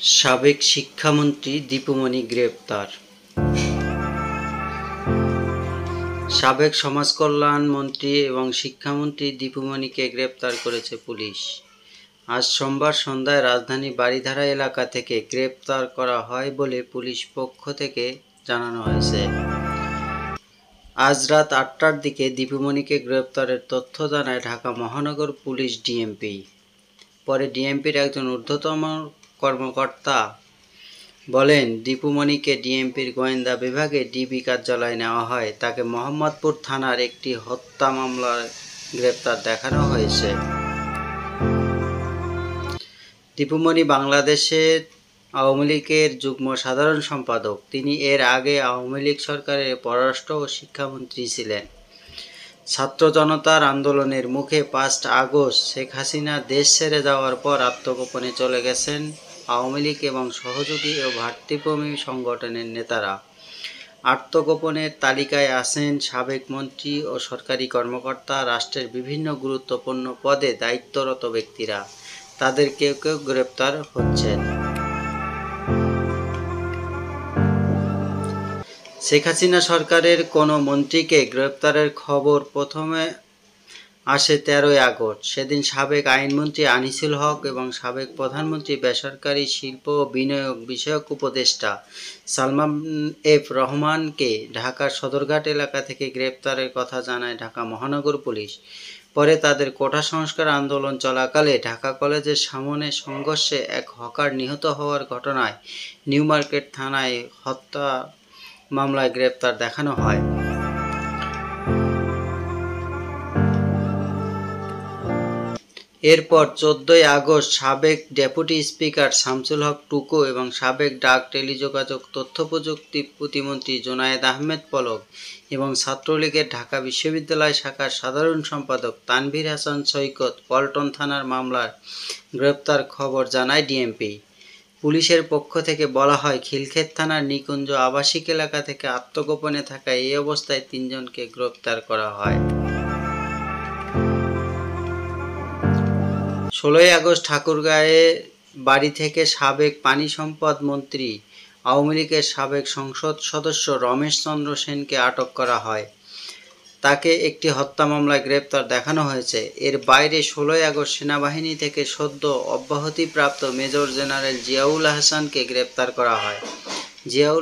সাবেক শিক্ষামন্ত্রী দীপুমণি গ্রেপ্তার। সাবেক সমাজকল্যাণ মন্ত্রী এবং শিক্ষামন্ত্রী দীপুমণিকে গ্রেপ্তার করেছে পুলিশ। আজ সোমবার সন্ধ্যায় রাজধানী বারিধারা এলাকা থেকে গ্রেপ্তার করা হয় বলে পুলিশ পক্ষ থেকে জানানো হয়েছে। আজ রাত ৮টার দিকে দীপুমণিকে গ্রেপ্তারের তথ্য জানায় ঢাকা মহানগর পুলিশ ডিএমপি। পরে ডিএমপির একজন ঊর্ধ্বতন কর্মকর্তা বলেন, দীপুমণিকে ডিএমপির গোয়েন্দা বিভাগে ডিবি কার্যালয়ে নেওয়া হয়। তাকে মোহাম্মদপুর থানার একটি হত্যা মামলায় গ্রেপ্তার দেখানো হয়েছে। দীপুমণি বাংলাদেশের আওয়ামী লীগের যুগ্ম সাধারণ সম্পাদক। তিনি এর আগে আওয়ামী লীগ সরকারের পররাষ্ট্র ও শিক্ষামন্ত্রী ছিলেন। ছাত্র জনতার আন্দোলনের মুখে ৫ আগস্ট শেখ হাসিনা দেশ ছেড়ে যাওয়ার পর আত্মগোপনে চলে গেছেন আওয়ামী লীগ এবং সহযোগী ও ভ্রাতৃপ্রেমী সংগঠনের নেতারা। আত্মগোপনের তালিকায় আছেন সাবেক মন্ত্রী ও সরকারি কর্মকর্তা, রাষ্ট্রের বিভিন্ন গুরুত্বপূর্ণ পদে দায়িত্বরত ব্যক্তিরা। তাদের কেউ কেউ গ্রেপ্তার হচ্ছেন। শেখ হাসিনা সরকারের কোনো মন্ত্রীকে গ্রেপ্তারের খবর প্রথমে আসে ১৩ আগস্ট। সেদিন সাবেক আইনমন্ত্রী আনিসুল হক এবং সাবেক প্রধানমন্ত্রী বেসরকারি শিল্প ও বিনিয়োগ বিষয়ক উপদেষ্টা সালমান এফ রহমানকে ঢাকার সদরঘাট এলাকা থেকে গ্রেপ্তারের কথা জানায় ঢাকা মহানগর পুলিশ। পরে তাদের কোটা সংস্কার আন্দোলন চলাকালে ঢাকা কলেজের সামনে সংঘর্ষে এক হকার নিহত হওয়ার ঘটনায় নিউ মার্কেট থানায় হত্যা মামলায় গ্রেপ্তার দেখানো হয়। এরপর ১৪ আগস্ট সাবেক ডেপুটি স্পিকার শামসুল হক টুকু এবং সাবেক ডাক, টেলিযোগাযোগ, তথ্যপ্রযুক্তি প্রতিমন্ত্রী জোনায়েদ আহমেদ পলক এবং ছাত্রলীগের ঢাকা বিশ্ববিদ্যালয় শাখার সাধারণ সম্পাদক তানভীর হাসান সৈকত পল্টন থানার মামলার গ্রেপ্তার খবর জানায় ডিএমপি। পুলিশের পক্ষ থেকে বলা হয়, খিলক্ষেত থানার নিকুঞ্জ আবাসিক এলাকা থেকে আত্মগোপনে থাকা এই অবস্থায় ৩ জনকে গ্রেপ্তার করা হয়। ১৬ আগস্ট ঠাকুরগাঁয়ে বাড়ি থেকে সাবেক পানি সম্পদ মন্ত্রী, আওয়ামী লীগের সাবেক সংসদ সদস্য রমেশ চন্দ্র সেনকে আটক করা হয়। তাকে একটি হত্যা মামলায় গ্রেপ্তার দেখানো হয়েছে। এর বাইরে ১৬ আগস্ট সেনাবাহিনী থেকে সদ্য অব্যাহতিপ্রাপ্ত মেজর জেনারেল জিয়াউল আহসানকে গ্রেপ্তার করা হয়। জিয়াউল